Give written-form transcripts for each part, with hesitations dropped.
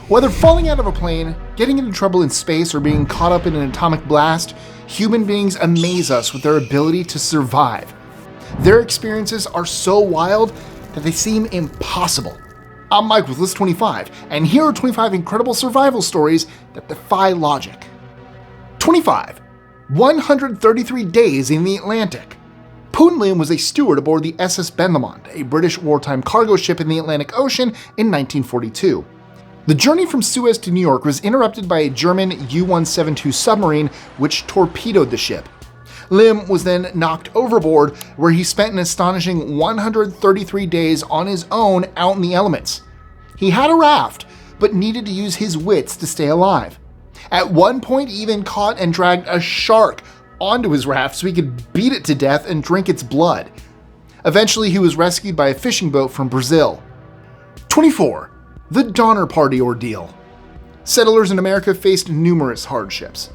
Whether falling out of a plane, getting into trouble in space, or being caught up in an atomic blast, human beings amaze us with their ability to survive. Their experiences are so wild that they seem impossible. I'm Mike with List 25, and here are 25 incredible survival stories that defy logic. 25. 133 days in the Atlantic. Poonlin was a steward aboard the SS Ben Lomond, a British wartime cargo ship in the Atlantic Ocean in 1942. The journey from Suez to New York was interrupted by a German U-172 submarine which torpedoed the ship. Lim was then knocked overboard, where he spent an astonishing 133 days on his own out in the elements. He had a raft, but needed to use his wits to stay alive. At one point, he even caught and dragged a shark onto his raft so he could beat it to death and drink its blood. Eventually, he was rescued by a fishing boat from Brazil. 24. The Donner Party Ordeal. Settlers in America faced numerous hardships.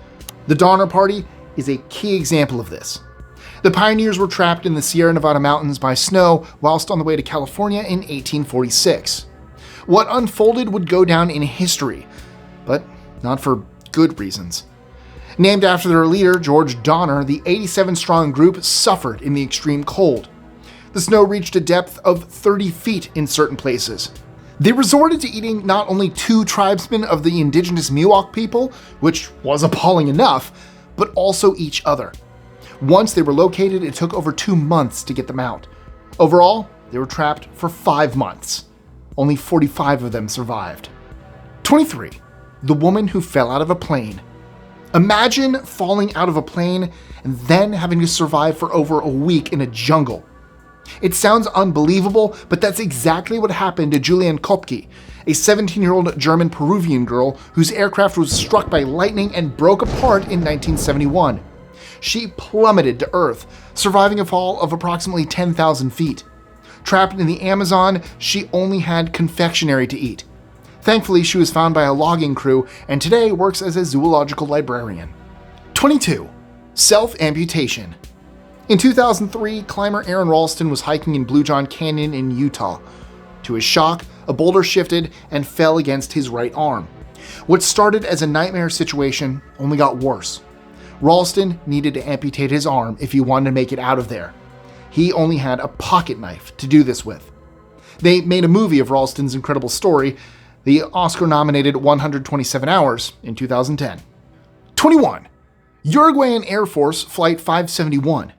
The Donner Party is a key example of this. The pioneers were trapped in the Sierra Nevada mountains by snow whilst on the way to California in 1846. What unfolded would go down in history, but not for good reasons. Named after their leader, George Donner, the 87-strong group suffered in the extreme cold. The snow reached a depth of 30 feet in certain places. They resorted to eating not only 2 tribesmen of the indigenous Miwok people, which was appalling enough, but also each other. Once they were located, it took over 2 months to get them out. Overall, they were trapped for 5 months. Only 45 of them survived. 23. The woman who fell out of a plane. Imagine falling out of a plane and then having to survive for over a week in a jungle. It sounds unbelievable, but that's exactly what happened to Juliane Kopke, a 17-year-old German-Peruvian girl whose aircraft was struck by lightning and broke apart in 1971. She plummeted to Earth, surviving a fall of approximately 10,000 feet. Trapped in the Amazon, she only had confectionery to eat. Thankfully, she was found by a logging crew and today works as a zoological librarian. 22. Self-amputation. In 2003, climber Aaron Ralston was hiking in Blue John Canyon in Utah. To his shock, a boulder shifted and fell against his right arm. What started as a nightmare situation only got worse. Ralston needed to amputate his arm if he wanted to make it out of there. He only had a pocket knife to do this with. They made a movie of Ralston's incredible story, the Oscar-nominated 127 Hours, in 2010. 21. Uruguayan Air Force Flight 571.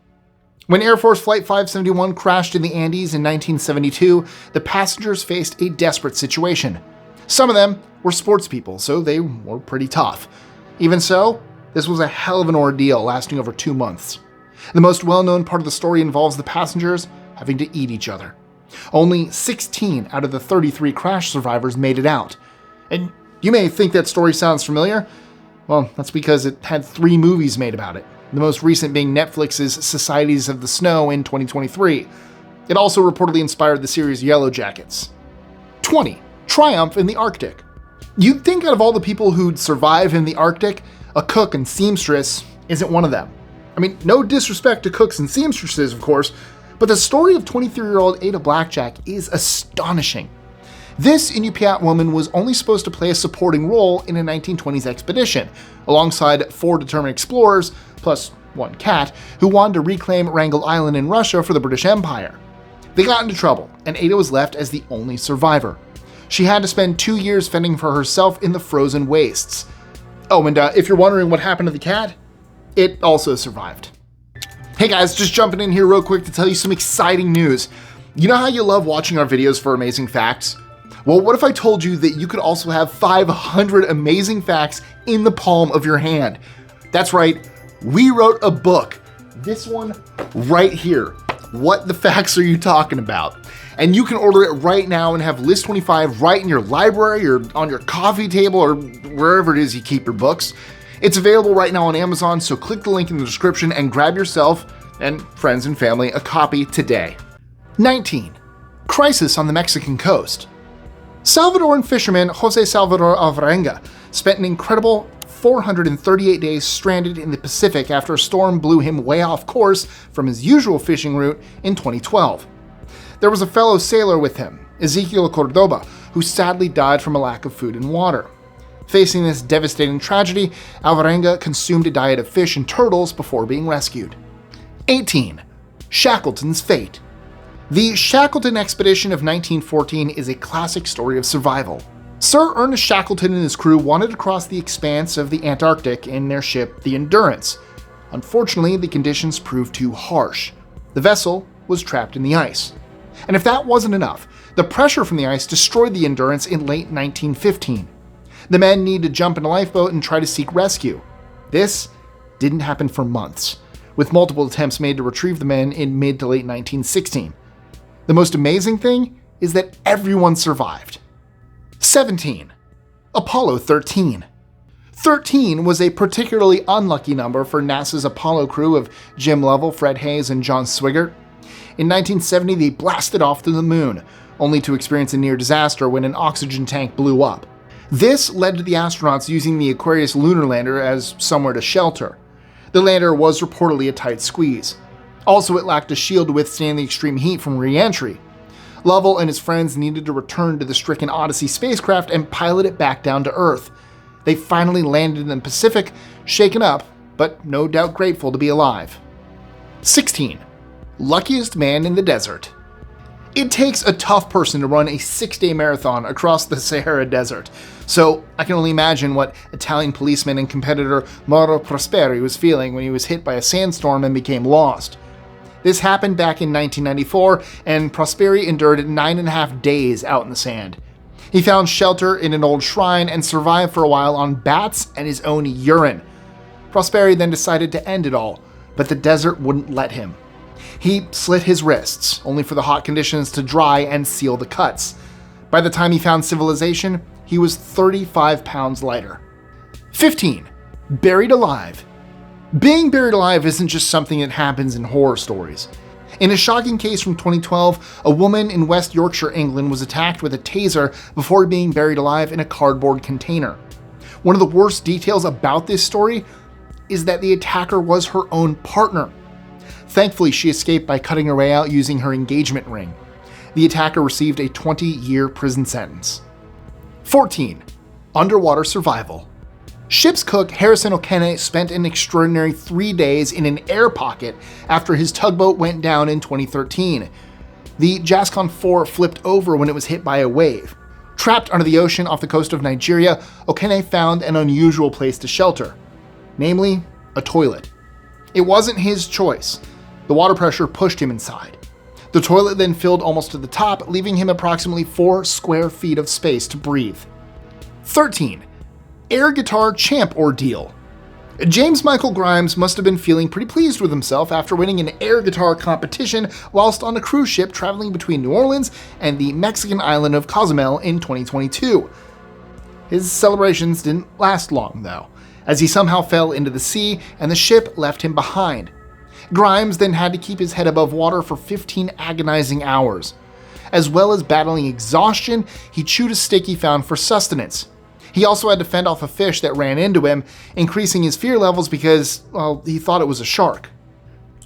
When Air Force Flight 571 crashed in the Andes in 1972, the passengers faced a desperate situation. Some of them were sports people, so they were pretty tough. Even so, this was a hell of an ordeal lasting over 2 months. The most well-known part of the story involves the passengers having to eat each other. Only 16 out of the 33 crash survivors made it out. And you may think that story sounds familiar. Well, that's because it had 3 movies made about it. The most recent being Netflix's Societies of the Snow in 2023. It also reportedly inspired the series Yellow Jackets. 20. Triumph in the Arctic. You'd think out of all the people who'd survive in the Arctic, a cook and seamstress isn't one of them. I mean, no disrespect to cooks and seamstresses, of course, but the story of 23-year-old Ada Blackjack is astonishing. This Inupiat woman was only supposed to play a supporting role in a 1920s expedition, alongside 4 determined explorers, plus 1 cat, who wanted to reclaim Wrangel Island in Russia for the British Empire. They got into trouble, and Ada was left as the only survivor. She had to spend 2 years fending for herself in the frozen wastes. Oh, and if you're wondering what happened to the cat, it also survived. Hey guys, just jumping in here real quick to tell you some exciting news. You know how you love watching our videos for amazing facts? Well, what if I told you that you could also have 500 amazing facts in the palm of your hand? That's right, we wrote a book. This one right here. What the facts are you talking about? And you can order it right now and have List 25 right in your library or on your coffee table or wherever it is you keep your books. It's available right now on Amazon, so click the link in the description and grab yourself and friends and family a copy today. 19. Crisis on the Mexican coast. Salvadoran fisherman Jose Salvador Alvarenga spent an incredible 438 days stranded in the Pacific after a storm blew him way off course from his usual fishing route in 2012. There was a fellow sailor with him, Ezequiel Cordoba, who sadly died from a lack of food and water. Facing this devastating tragedy, Alvarenga consumed a diet of fish and turtles before being rescued. 18. Shackleton's fate. The Shackleton expedition of 1914 is a classic story of survival. Sir Ernest Shackleton and his crew wanted to cross the expanse of the Antarctic in their ship, the Endurance. Unfortunately, the conditions proved too harsh. The vessel was trapped in the ice. And if that wasn't enough, the pressure from the ice destroyed the Endurance in late 1915. The men needed to jump in a lifeboat and try to seek rescue. This didn't happen for months, with multiple attempts made to retrieve the men in mid to late 1916. The most amazing thing is that everyone survived. 17. Apollo 13. 13 was a particularly unlucky number for NASA's Apollo crew of Jim Lovell, Fred Hayes, and John Swigert. In 1970, they blasted off to the moon, only to experience a near disaster when an oxygen tank blew up. This led to the astronauts using the Aquarius lunar lander as somewhere to shelter. The lander was reportedly a tight squeeze. Also, it lacked a shield to withstand the extreme heat from re-entry. Lovell and his friends needed to return to the stricken Odyssey spacecraft and pilot it back down to Earth. They finally landed in the Pacific, shaken up, but no doubt grateful to be alive. 16. Luckiest Man in the desert. It takes a tough person to run a 6-day marathon across the Sahara Desert, so I can only imagine what Italian policeman and competitor Mauro Prosperi was feeling when he was hit by a sandstorm and became lost. This happened back in 1994, and Prosperi endured 9.5 days out in the sand. He found shelter in an old shrine and survived for a while on bats and his own urine. Prosperi then decided to end it all, but the desert wouldn't let him. He slit his wrists, only for the hot conditions to dry and seal the cuts. By the time he found civilization, he was 35 pounds lighter. 15. Buried alive. Being buried alive isn't just something that happens in horror stories. In a shocking case from 2012, a woman in West Yorkshire, England was attacked with a taser before being buried alive in a cardboard container. One of the worst details about this story is that the attacker was her own partner. Thankfully, she escaped by cutting her way out using her engagement ring. The attacker received a 20-year prison sentence. 14. Underwater survival. Ship's cook Harrison Okene spent an extraordinary 3 days in an air pocket after his tugboat went down in 2013. The Jascon 4 flipped over when it was hit by a wave. Trapped under the ocean off the coast of Nigeria, Okene found an unusual place to shelter, namely a toilet. It wasn't his choice. The water pressure pushed him inside. The toilet then filled almost to the top, leaving him approximately 4 square feet of space to breathe. 13. Air guitar champ ordeal. James Michael Grimes must have been feeling pretty pleased with himself after winning an air guitar competition whilst on a cruise ship traveling between New Orleans and the Mexican island of Cozumel in 2022. His celebrations didn't last long, though, as he somehow fell into the sea and the ship left him behind. Grimes then had to keep his head above water for 15 agonizing hours. As well as battling exhaustion, he chewed a stick he found for sustenance. He also had to fend off a fish that ran into him, increasing his fear levels because, well, he thought it was a shark.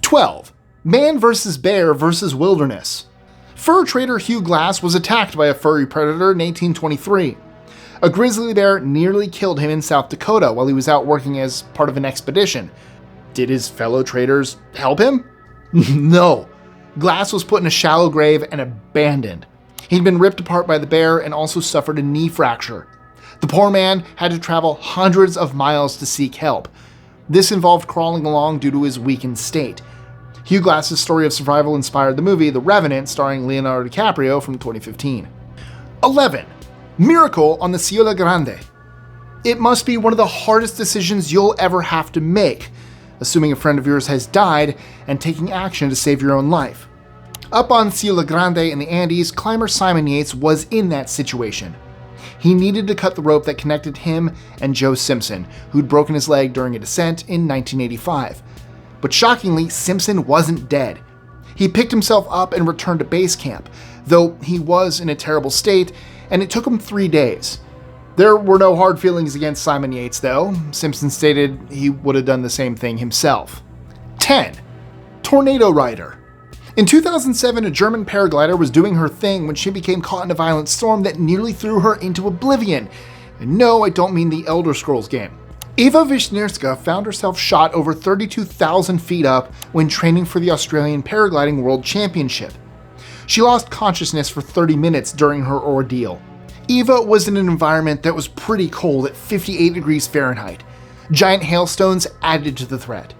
12. Man vs. Bear vs. Wilderness. Fur trader Hugh Glass was attacked by a furry predator in 1823. A grizzly bear nearly killed him in South Dakota while he was out working as part of an expedition. Did his fellow traders help him? No. Glass was put in a shallow grave and abandoned. He'd been ripped apart by the bear and also suffered a knee fracture. The poor man had to travel hundreds of miles to seek help. This involved crawling along due to his weakened state. Hugh Glass's story of survival inspired the movie The Revenant, starring Leonardo DiCaprio from 2015. 11. Miracle on the Siula Grande. It must be one of the hardest decisions you'll ever have to make, assuming a friend of yours has died and taking action to save your own life. Up on Siula Grande in the Andes, climber Simon Yates was in that situation. He needed to cut the rope that connected him and Joe Simpson, who'd broken his leg during a descent in 1985. But shockingly, Simpson wasn't dead. He picked himself up and returned to base camp, though he was in a terrible state, and it took him 3 days. There were no hard feelings against Simon Yates, though. Simpson stated he would have done the same thing himself. 10. Tornado Rider. In 2007, a German paraglider was doing her thing when she became caught in a violent storm that nearly threw her into oblivion. And no, I don't mean the Elder Scrolls game. Eva Wisniewska found herself shot over 32,000 feet up when training for the Australian Paragliding World Championship. She lost consciousness for 30 minutes during her ordeal. Eva was in an environment that was pretty cold at 58 degrees Fahrenheit. Giant hailstones added to the threat.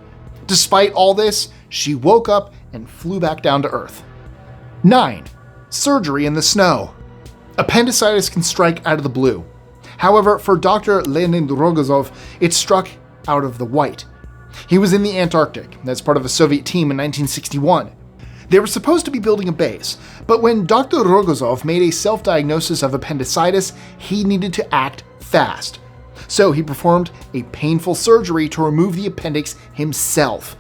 Despite all this, she woke up and flew back down to Earth. 9. Surgery in the snow. Appendicitis can strike out of the blue. However, for Dr. Leonid Rogozov, it struck out of the white. He was in the Antarctic, as part of a Soviet team in 1961. They were supposed to be building a base, but when Dr. Rogozov made a self-diagnosis of appendicitis, he needed to act fast. So he performed a painful surgery to remove the appendix himself.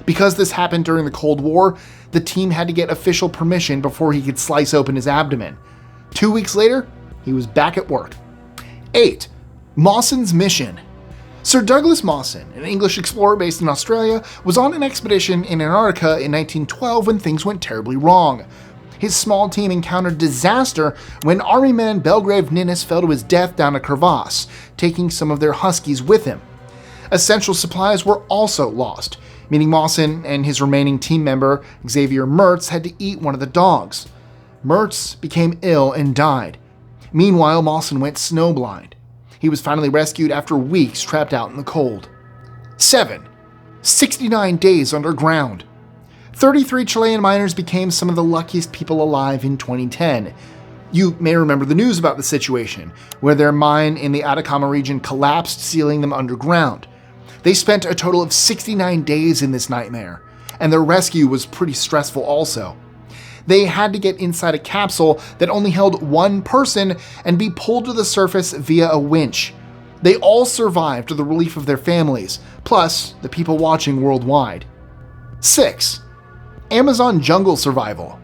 Because this happened during the Cold War, the team had to get official permission before he could slice open his abdomen. 2 weeks later, he was back at work. 8. Mawson's mission. Sir Douglas Mawson, an English explorer based in Australia, was on an expedition in Antarctica in 1912 when things went terribly wrong. His small team encountered disaster when Army man Belgrave Ninnis fell to his death down a crevasse, taking some of their huskies with him. Essential supplies were also lost, meaning Mawson and his remaining team member, Xavier Mertz, had to eat one of the dogs. Mertz became ill and died. Meanwhile, Mawson went snowblind. He was finally rescued after weeks trapped out in the cold. 7. 69 days underground. 33 Chilean miners became some of the luckiest people alive in 2010. You may remember the news about the situation, where their mine in the Atacama region collapsed, sealing them underground. They spent a total of 69 days in this nightmare, and their rescue was pretty stressful also. They had to get inside a capsule that only held one person and be pulled to the surface via a winch. They all survived to the relief of their families, plus the people watching worldwide. 6. Amazon jungle survival.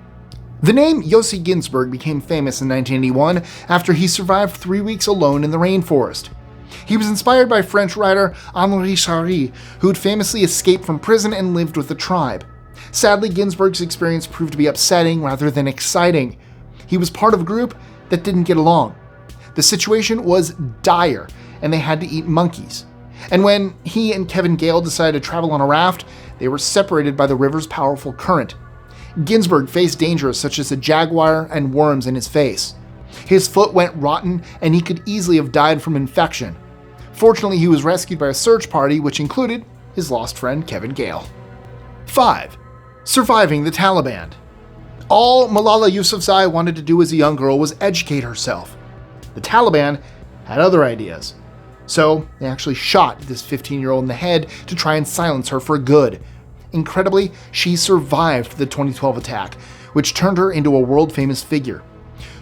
The name Yossi Ginsberg became famous in 1981 after he survived 3 weeks alone in the rainforest. He was inspired by French writer Henri Charry, who had famously escaped from prison and lived with the tribe. Sadly, Ginsberg's experience proved to be upsetting rather than exciting. He was part of a group that didn't get along. The situation was dire, and they had to eat monkeys. And when he and Kevin Gale decided to travel on a raft, they were separated by the river's powerful current. Ginsberg faced dangers such as a jaguar and worms in his face. His foot went rotten, and he could easily have died from infection. Fortunately, he was rescued by a search party, which included his lost friend Kevin Gale. 5. Surviving the Taliban. All Malala Yousafzai wanted to do as a young girl was educate herself. The Taliban had other ideas. So they actually shot this 15-year-old in the head to try and silence her for good. Incredibly, she survived the 2012 attack, which turned her into a world-famous figure.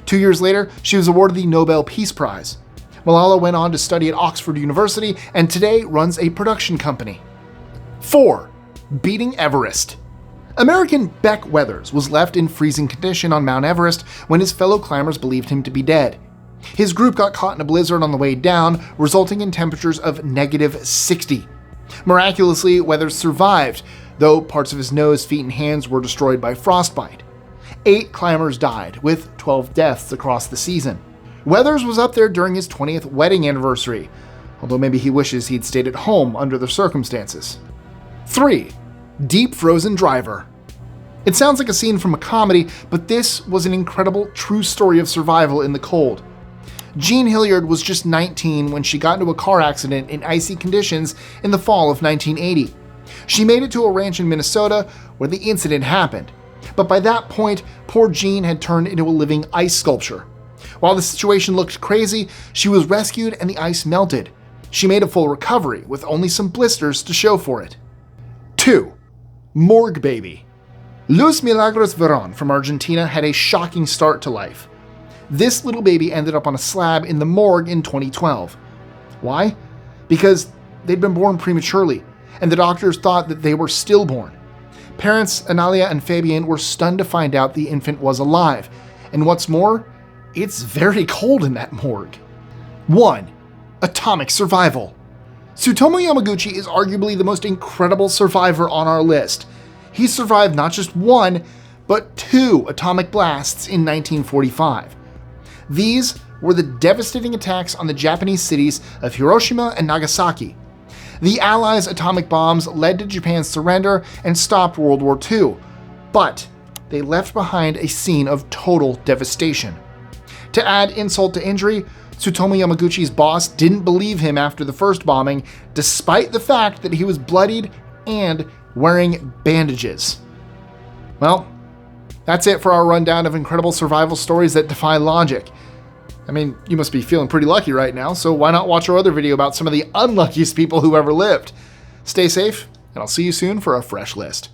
2 years later, she was awarded the Nobel Peace Prize. Malala went on to study at Oxford University and today runs a production company. 4. Beating Everest. American Beck Weathers was left in freezing condition on Mount Everest when his fellow climbers believed him to be dead. His group got caught in a blizzard on the way down, resulting in temperatures of -60. Miraculously, Weathers survived, though parts of his nose, feet, and hands were destroyed by frostbite. 8 climbers died, with 12 deaths across the season. Weathers was up there during his 20th wedding anniversary, although maybe he wishes he'd stayed at home under the circumstances. 3. Deep Frozen Driver. It sounds like a scene from a comedy, but this was an incredible true story of survival in the cold. Jean Hilliard was just 19 when she got into a car accident in icy conditions in the fall of 1980. She made it to a ranch in Minnesota where the incident happened, but by that point, poor Jean had turned into a living ice sculpture. While the situation looked crazy, she was rescued and the ice melted. She made a full recovery with only some blisters to show for it. 2. Morgue Baby. Luz Milagros Veron from Argentina had a shocking start to life. This little baby ended up on a slab in the morgue in 2012. Why? Because they'd been born prematurely, and the doctors thought that they were stillborn. Parents Analia and Fabian were stunned to find out the infant was alive, and what's more, it's very cold in that morgue. 1. Atomic survival. Tsutomu Yamaguchi is arguably the most incredible survivor on our list. He survived not just one, but 2 atomic blasts in 1945. These were the devastating attacks on the Japanese cities of Hiroshima and Nagasaki. The Allies' atomic bombs led to Japan's surrender and stopped World War II, but they left behind a scene of total devastation. To add insult to injury, Tsutomu Yamaguchi's boss didn't believe him after the first bombing, despite the fact that he was bloodied and wearing bandages. Well, that's it for our rundown of incredible survival stories that defy logic. I mean, you must be feeling pretty lucky right now, so why not watch our other video about some of the unluckiest people who ever lived? Stay safe, and I'll see you soon for a fresh list.